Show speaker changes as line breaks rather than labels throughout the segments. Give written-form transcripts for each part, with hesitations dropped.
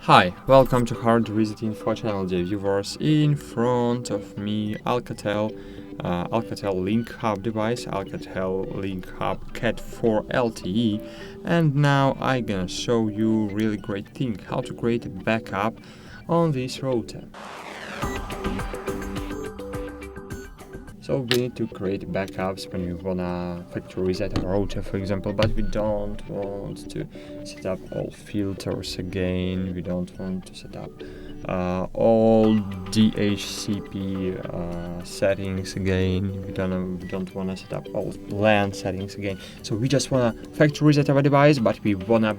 Hi, welcome to HardReset.Info channel, dear viewers. In front of me, Alcatel LinkHub device, Alcatel LinkHub Cat4 LTE, and now I'm gonna show you really great thing, how to create a backup on this router. So we need to create backups when we wanna factory reset our router, for example, but we don't want to set up all filters again. We don't want to set up all DHCP settings again. We don't want to set up all LAN settings again. So we just wanna factory reset our device, but we wanna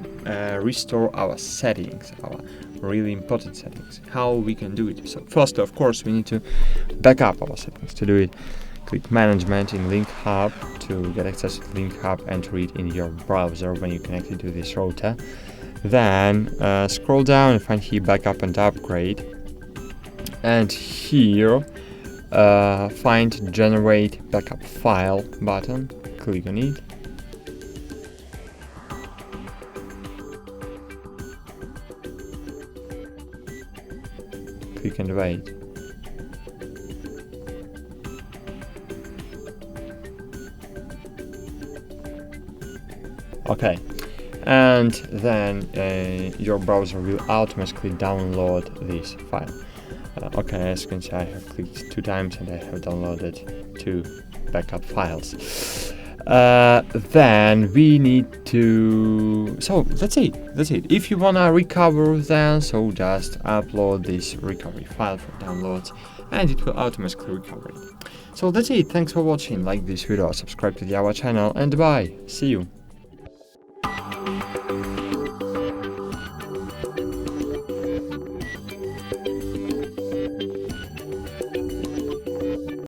restore our settings, our really important settings. How we can do it? So first, of course, we need to back up our settings. To do it, click Management in LinkHub to get access to LinkHub and read in your browser when you connect it to this router. Then scroll down and find here Backup and Upgrade, and here find Generate Backup File button. Click on it. Click and wait. Okay, and then your browser will automatically download this file. Okay, as you can see, I have clicked 2 times and I have downloaded 2 backup files. Then we need to, so that's it. If you wanna recover, then so just upload this recovery file for downloads and it will automatically recover it. So that's it. Thanks for watching. Like this video, subscribe to our channel, and bye. See you.